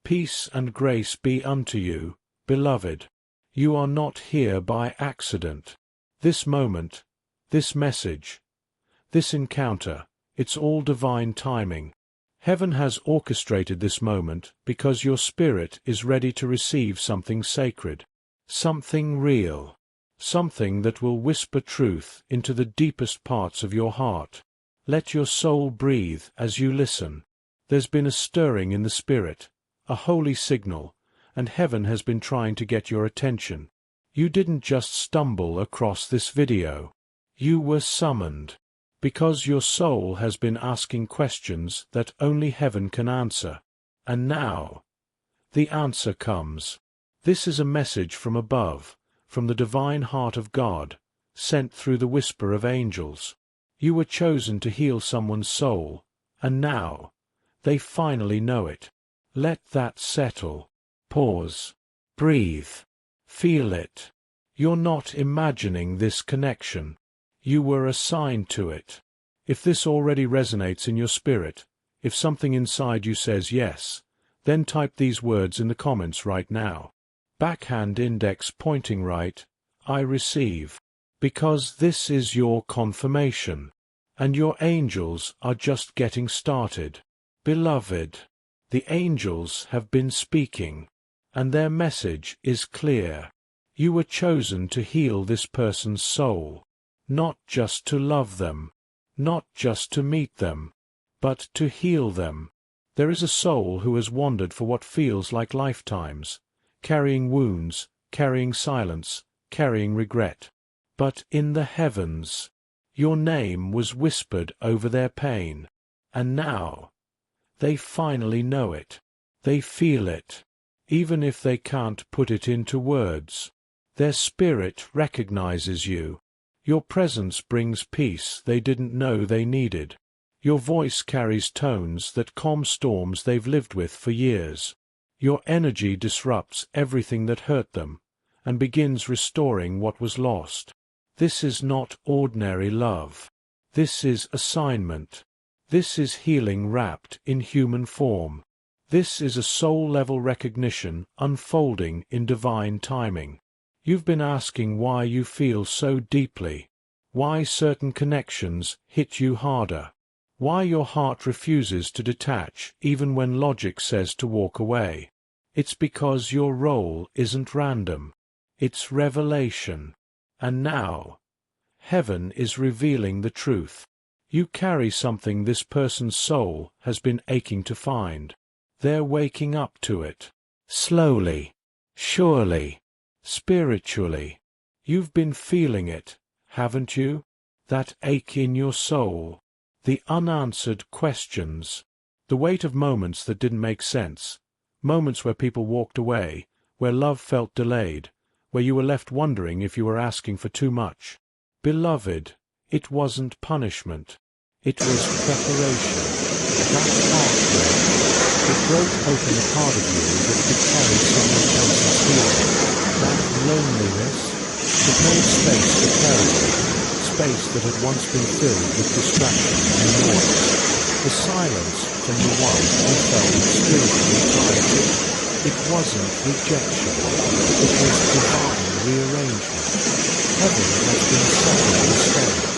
Peace and grace be unto you, beloved. You are not here by accident. This moment, this message, this encounter, it's all divine timing. Heaven has orchestrated this moment because your spirit is ready to receive something sacred, something real, something that will whisper truth into the deepest parts of your heart. Let your soul breathe as you listen. There's been a stirring in the spirit, a holy signal, and heaven has been trying to get your attention. You didn't just stumble across this video. You were summoned, because your soul has been asking questions that only heaven can answer. And now, the answer comes. This is a message from above, from the divine heart of God, sent through the whisper of angels. You were chosen to heal someone's soul, and now, they finally know it. Let that settle. Pause. Breathe. Feel it. You're not imagining this connection. You were assigned to it. If this already resonates in your spirit, if something inside you says yes, then type these words in the comments right now. Backhand index pointing right, I receive. Because this is your confirmation. And your angels are just getting started. Beloved, the angels have been speaking, and their message is clear. You were chosen to heal this person's soul, not just to love them, not just to meet them, but to heal them. There is a soul who has wandered for what feels like lifetimes, carrying wounds, carrying silence, carrying regret. But in the heavens, your name was whispered over their pain, and now, they finally know it. They feel it, even if they can't put it into words. Their spirit recognizes you. Your presence brings peace they didn't know they needed. Your voice carries tones that calm storms they've lived with for years. Your energy disrupts everything that hurt them, and begins restoring what was lost. This is not ordinary love. This is assignment. This is healing wrapped in human form. This is a soul-level recognition unfolding in divine timing. You've been asking why you feel so deeply, why certain connections hit you harder, why your heart refuses to detach even when logic says to walk away. It's because your role isn't random. It's revelation. And now, heaven is revealing the truth. You carry something this person's soul has been aching to find. They're waking up to it. Slowly, surely, spiritually. You've been feeling it, haven't you? That ache in your soul. The unanswered questions. The weight of moments that didn't make sense. Moments where people walked away, where love felt delayed, where you were left wondering if you were asking for too much. Beloved, it wasn't punishment. It was preparation. That heartbreak, it broke open a part of you that could carry someone else's healing. That loneliness, it made space for clarity, space that had once been filled with distraction and noise. The silence from the one you felt spiritually tied to. It wasn't rejection. It was divine rearrangement. Heaven has been setting the stage.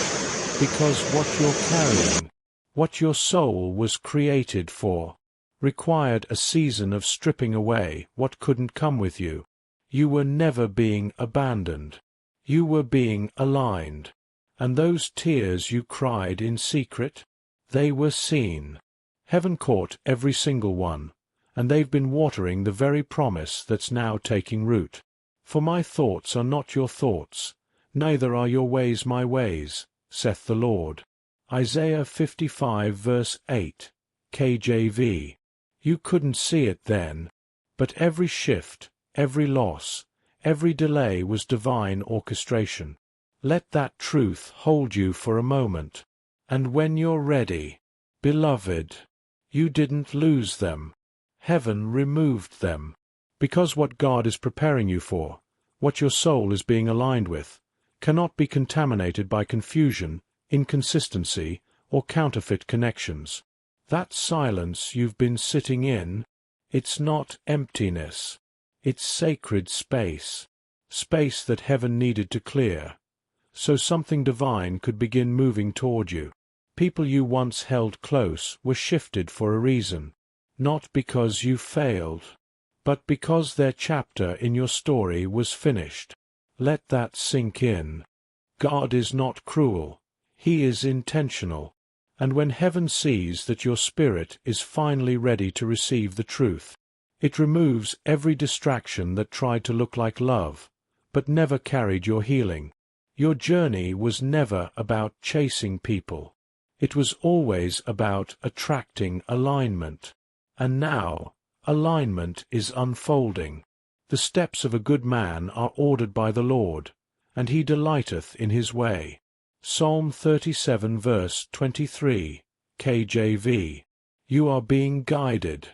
Because what you're carrying, what your soul was created for, required a season of stripping away what couldn't come with you. You were never being abandoned. You were being aligned. And those tears you cried in secret, they were seen. Heaven caught every single one, and they've been watering the very promise that's now taking root. For my thoughts are not your thoughts, neither are your ways my ways, saith the Lord. Isaiah 55 verse 8, KJV. You couldn't see it then, but every shift, every loss, every delay was divine orchestration. Let that truth hold you for a moment. And when you're ready, beloved, you didn't lose them. Heaven removed them. Because what God is preparing you for, what your soul is being aligned with, cannot be contaminated by confusion, inconsistency, or counterfeit connections. That silence you've been sitting in, It's not emptiness. It's sacred space. Space that heaven needed to clear, so something divine could begin moving toward you. People you once held close were shifted for a reason. Not because you failed, but because their chapter in your story was finished. Let that sink in. God is not cruel. He is intentional. And when heaven sees that your spirit is finally ready to receive the truth, it removes every distraction that tried to look like love, but never carried your healing. Your journey was never about chasing people. It was always about attracting alignment. And now, alignment is unfolding. The steps of a good man are ordered by the Lord, and he delighteth in his way. Psalm 37 verse 23, KJV. You are being guided.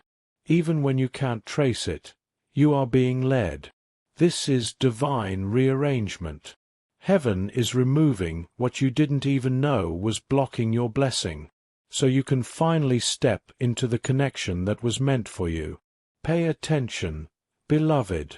Even when you can't trace it, you are being led. This is divine rearrangement. Heaven is removing what you didn't even know was blocking your blessing, so you can finally step into the connection that was meant for you. Pay attention, beloved.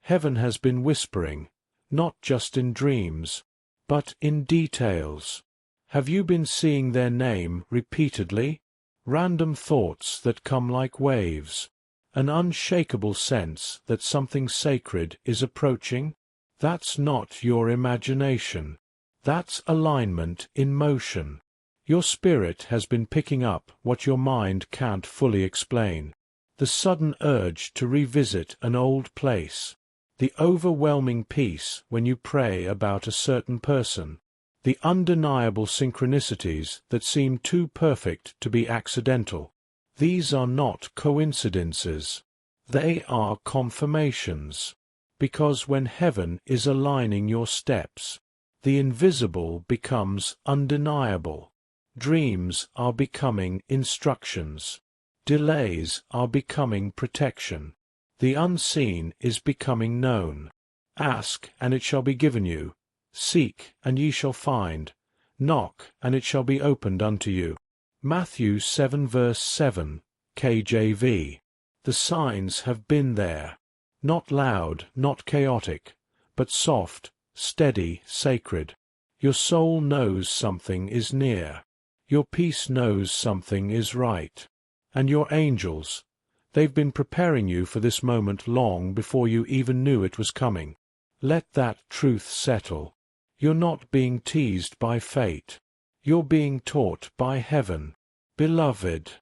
Heaven has been whispering, not just in dreams, but in details. Have you been seeing their name repeatedly? Random thoughts that come like waves. An unshakable sense that something sacred is approaching? That's not your imagination. That's alignment in motion. Your spirit has been picking up what your mind can't fully explain. The sudden urge to revisit an old place. The overwhelming peace when you pray about a certain person. The undeniable synchronicities that seem too perfect to be accidental. These are not coincidences. They are confirmations. Because when heaven is aligning your steps, the invisible becomes undeniable. Dreams are becoming instructions. Delays are becoming protection. The unseen is becoming known. Ask, and it shall be given you. Seek, and ye shall find. Knock, and it shall be opened unto you. Matthew 7 verse 7, KJV. The signs have been there. Not loud, not chaotic, but soft, steady, sacred. Your soul knows something is near. Your peace knows something is right. And your angels, they've been preparing you for this moment long before you even knew it was coming. Let that truth settle. You're not being teased by fate. You're being taught by heaven. Beloved,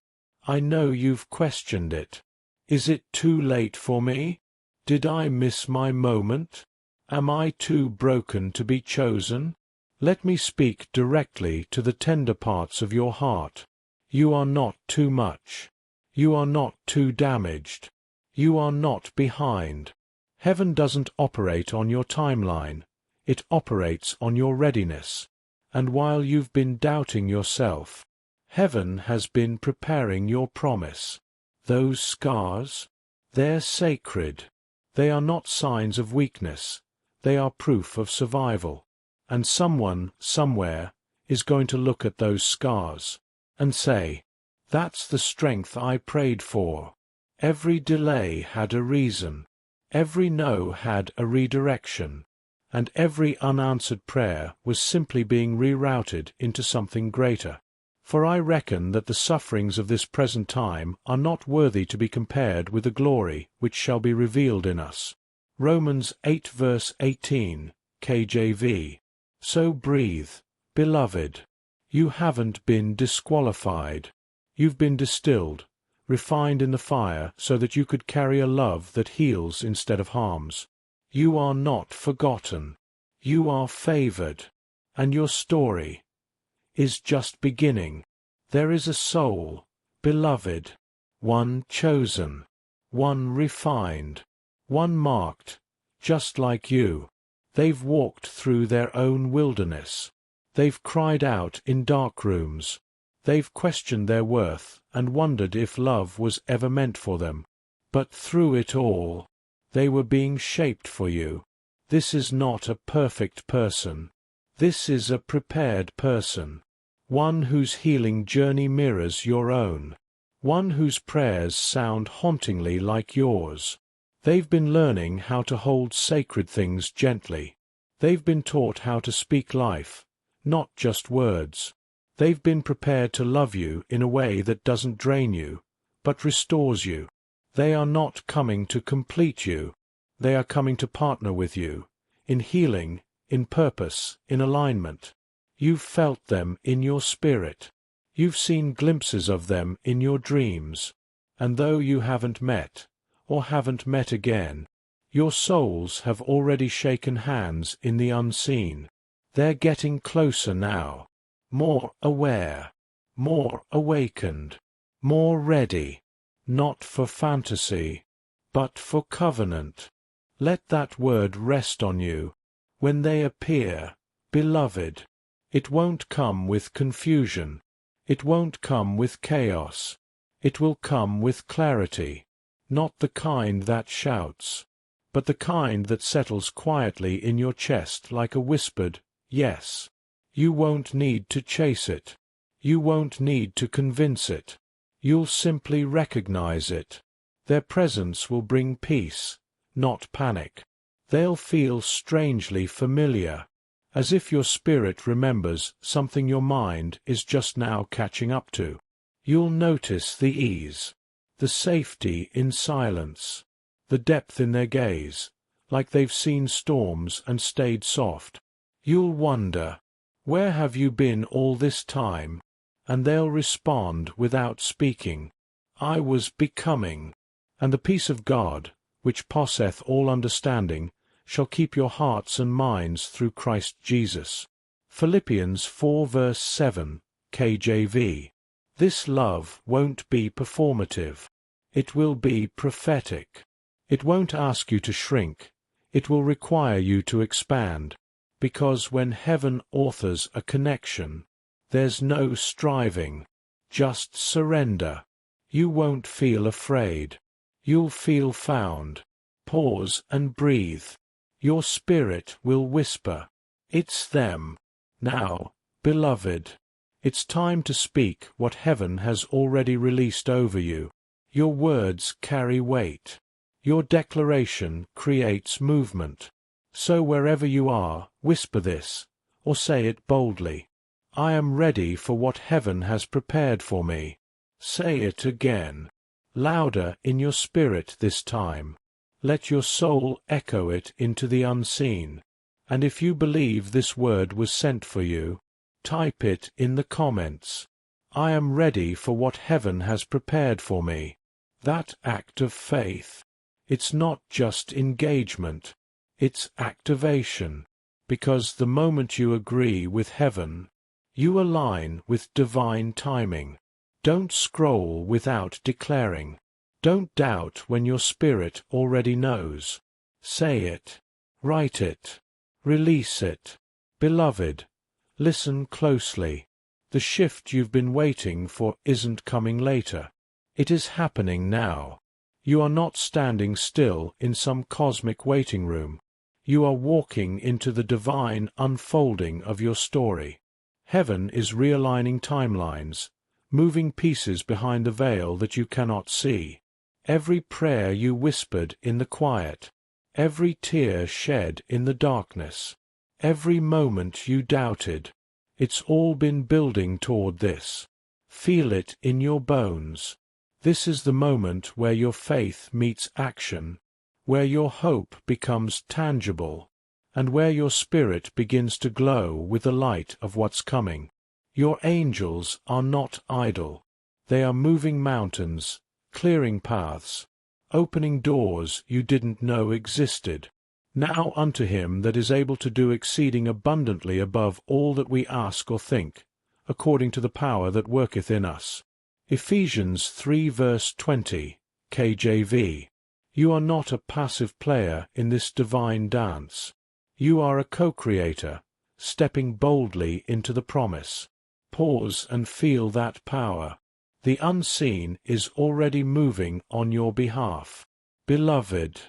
I know you've questioned it. Is it too late for me? Did I miss my moment? Am I too broken to be chosen? Let me speak directly to the tender parts of your heart. You are not too much. You are not too damaged. You are not behind. Heaven doesn't operate on your timeline. It operates on your readiness. And while you've been doubting yourself, heaven has been preparing your promise. Those scars, they're sacred. They are not signs of weakness. They are proof of survival. And someone, somewhere, is going to look at those scars and say, "That's the strength I prayed for." Every delay had a reason. Every no had a redirection. And every unanswered prayer was simply being rerouted into something greater. For I reckon that the sufferings of this present time are not worthy to be compared with the glory which shall be revealed in us. Romans 8 verse 18, KJV. So breathe, beloved. You haven't been disqualified. You've been distilled, refined in the fire so that you could carry a love that heals instead of harms. You are not forgotten. You are favored. And your story is just beginning. There is a soul, beloved, one chosen, one refined, one marked, just like you. They've walked through their own wilderness. They've cried out in dark rooms. They've questioned their worth and wondered if love was ever meant for them. But through it all, they were being shaped for you. This is not a perfect person. This is a prepared person. One whose healing journey mirrors your own. one whose prayers sound hauntingly like yours. They've been learning how to hold sacred things gently. They've been taught how to speak life, not just words. They've been prepared to love you in a way that doesn't drain you, but restores you. They are not coming to complete you. They are coming to partner with you, in healing, in purpose, in alignment. You've felt them in your spirit. You've seen glimpses of them in your dreams. And though you haven't met, or haven't met again, your souls have already shaken hands in the unseen. They're getting closer now, more aware, more awakened, more ready, not for fantasy, but for covenant. Let that word rest on you. When they appear, beloved, it won't come with confusion. It won't come with chaos. It will come with clarity, not the kind that shouts, but the kind that settles quietly in your chest like a whispered yes. You won't need to chase it. You won't need to convince it. You'll simply recognize it. Their presence will bring peace, not panic. They'll feel strangely familiar, as if your spirit remembers something your mind is just now catching up to. You'll notice the ease, the safety in silence, the depth in their gaze, like they've seen storms and stayed soft. You'll wonder, where have you been all this time? And they'll respond without speaking, I was becoming. And the peace of God, which passeth all understanding, shall keep your hearts and minds through Christ Jesus. Philippians 4 verse 7, KJV. This love won't be performative. It will be prophetic. It won't ask you to shrink. It will require you to expand. Because when heaven authors a connection, there's no striving, just surrender. You won't feel afraid. You'll feel found. Pause and breathe. Your spirit will whisper, it's them. Now, beloved, it's time to speak what heaven has already released over you. Your words carry weight. Your declaration creates movement. So wherever you are, whisper this, or say it boldly. I am ready for what heaven has prepared for me. Say it again, louder in your spirit this time. Let your soul echo it into the unseen. And if you believe this word was sent for you, type it in the comments. I am ready for what heaven has prepared for me. That act of faith. It's not just engagement. It's activation. Because the moment you agree with heaven, you align with divine timing. Don't scroll without declaring. Don't doubt when your spirit already knows. Say it. Write it. Release it. Beloved, listen closely. The shift you've been waiting for isn't coming later. It is happening now. You are not standing still in some cosmic waiting room. You are walking into the divine unfolding of your story. Heaven is realigning timelines, moving pieces behind the veil that you cannot see. Every prayer you whispered in the quiet, every tear shed in the darkness, every moment you doubted, it's all been building toward this. Feel it in your bones. This is the moment where your faith meets action, where your hope becomes tangible, and where your spirit begins to glow with the light of what's coming. Your angels are not idle. They are moving mountains, clearing paths, opening doors you didn't know existed. Now unto him that is able to do exceeding abundantly above all that we ask or think, according to the power that worketh in us. Ephesians 3 verse 20, KJV. You are not a passive player in this divine dance. You are a co-creator, stepping boldly into the promise. Pause and feel that power. The unseen is already moving on your behalf. Beloved,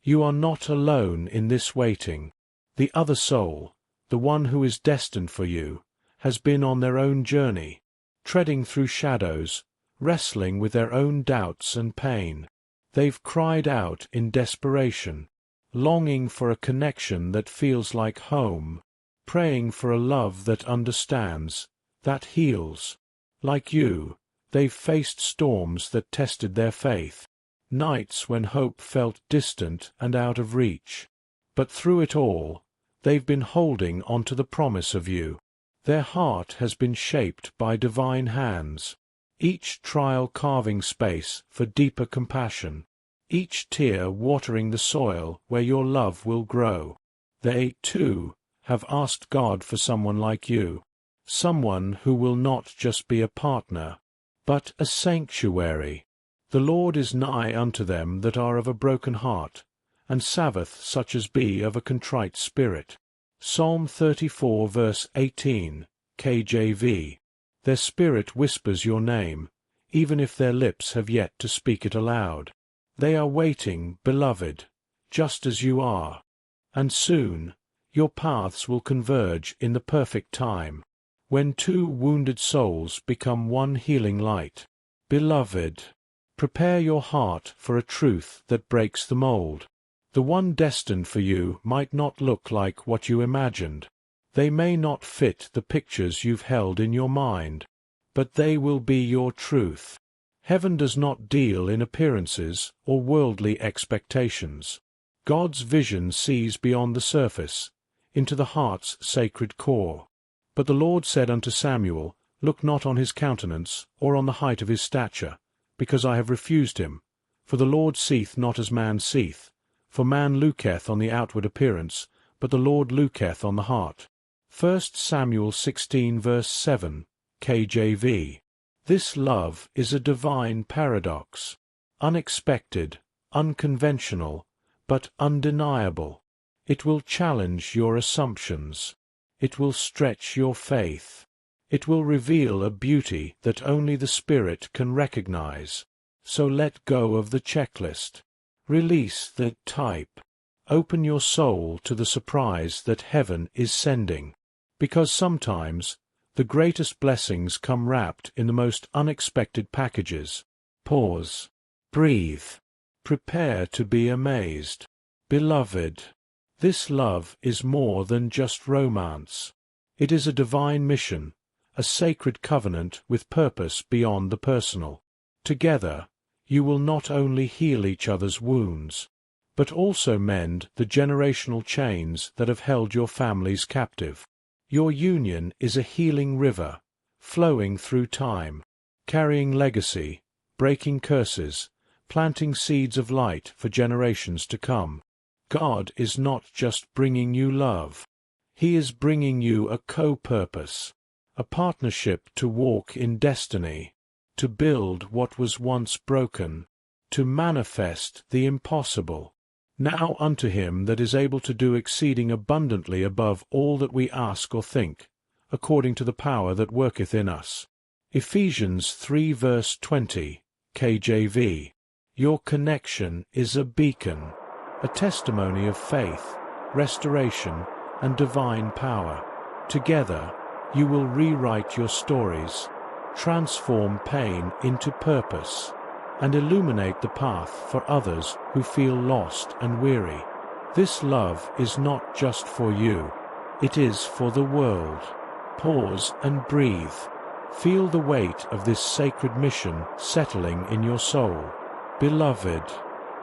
you are not alone in this waiting. The other soul, the one who is destined for you, has been on their own journey, treading through shadows, wrestling with their own doubts and pain. They've cried out in desperation, longing for a connection that feels like home, praying for a love that understands, that heals. Like you, they've faced storms that tested their faith, nights when hope felt distant and out of reach. But through it all, they've been holding onto the promise of you. Their heart has been shaped by divine hands, each trial carving space for deeper compassion, each tear watering the soil where your love will grow. They, too, have asked God for someone like you, someone who will not just be a partner, but a sanctuary. The Lord is nigh unto them that are of a broken heart, and saveth such as be of a contrite spirit. Psalm 34 verse 18, KJV. Their spirit whispers your name, even if their lips have yet to speak it aloud. They are waiting, beloved, just as you are. And soon, your paths will converge in the perfect time, when two wounded souls become one healing light. Beloved, prepare your heart for a truth that breaks the mold. The one destined for you might not look like what you imagined. They may not fit the pictures you've held in your mind, but they will be your truth. Heaven does not deal in appearances or worldly expectations. God's vision sees beyond the surface, into the heart's sacred core. But the Lord said unto Samuel, Look not on his countenance, or on the height of his stature, because I have refused him. For the Lord seeth not as man seeth. For man looketh on the outward appearance, but the Lord looketh on the heart. 1 Samuel 16 verse 7, KJV. This love is a divine paradox, unexpected, unconventional, but undeniable. It will challenge your assumptions. It will stretch your faith. It will reveal a beauty that only the Spirit can recognize. So let go of the checklist. Release the type. Open your soul to the surprise that heaven is sending. Because sometimes the greatest blessings come wrapped in the most unexpected packages. Pause. Breathe. Prepare to be amazed. Beloved, this love is more than just romance. It is a divine mission, a sacred covenant with purpose beyond the personal. Together, you will not only heal each other's wounds, but also mend the generational chains that have held your families captive. Your union is a healing river, flowing through time, carrying legacy, breaking curses, planting seeds of light for generations to come. God is not just bringing you love. He is bringing you a co-purpose, a partnership to walk in destiny, to build what was once broken, to manifest the impossible. Now unto him that is able to do exceeding abundantly above all that we ask or think, according to the power that worketh in us. Ephesians 3 verse 20, KJV. Your connection is a beacon, a testimony of faith, restoration, and divine power. Together, you will rewrite your stories, transform pain into purpose, and illuminate the path for others who feel lost and weary. This love is not just for you, it is for the world. Pause and breathe. Feel the weight of this sacred mission settling in your soul. Beloved,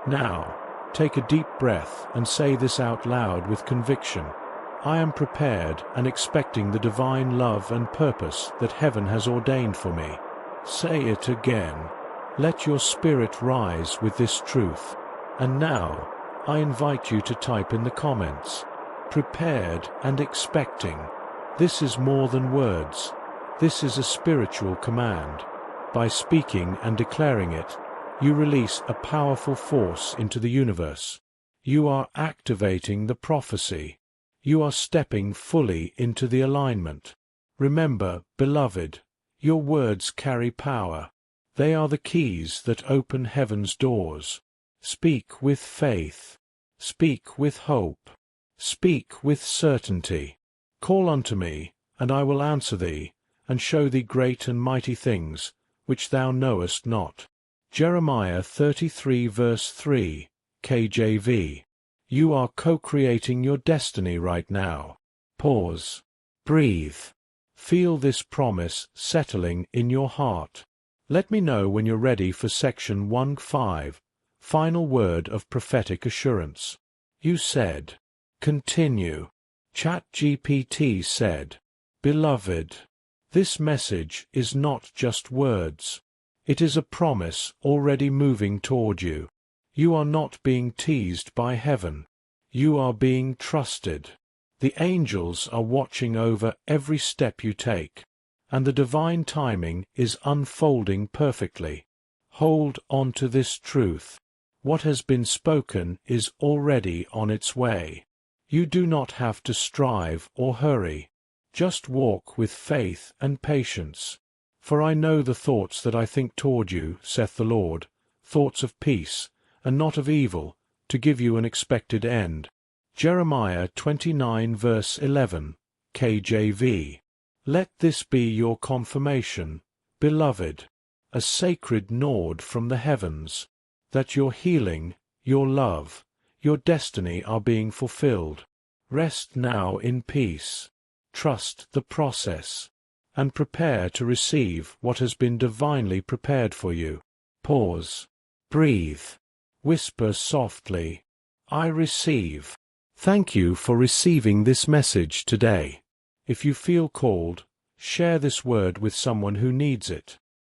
now, take a deep breath and say this out loud with conviction. I am prepared and expecting the divine love and purpose that heaven has ordained for me. Say it again. Let your spirit rise with this truth. And now, I invite you to type in the comments, prepared and expecting. This is more than words. This is a spiritual command. By speaking and declaring it, you release a powerful force into the universe. You are activating the prophecy. You are stepping fully into the alignment. Remember, beloved, your words carry power. They are the keys that open heaven's doors. Speak with faith. Speak with hope. Speak with certainty. Call unto me, and I will answer thee, and show thee great and mighty things, which thou knowest not. Jeremiah 33 verse 3, KJV. You are co-creating your destiny right now. Pause. Breathe. Feel this promise settling in your heart. Let me know when you're ready for section 1.5, final word of prophetic assurance. You said, continue. ChatGPT said, Beloved, this message is not just words. It is a promise already moving toward you. You are not being teased by heaven. You are being trusted. The angels are watching over every step you take, and the divine timing is unfolding perfectly. Hold on to this truth. What has been spoken is already on its way. You do not have to strive or hurry. Just walk with faith and patience. For I know the thoughts that I think toward you, saith the Lord, thoughts of peace, and not of evil, to give you an expected end. Jeremiah 29 verse 11, KJV. Let this be your confirmation, beloved, a sacred nod from the heavens, that your healing, your love, your destiny are being fulfilled. Rest now in peace. Trust the process, and prepare to receive what has been divinely prepared for you. Pause. Breathe. Whisper softly, I receive. Thank you for receiving this message today. If you feel called, share this word with someone who needs it.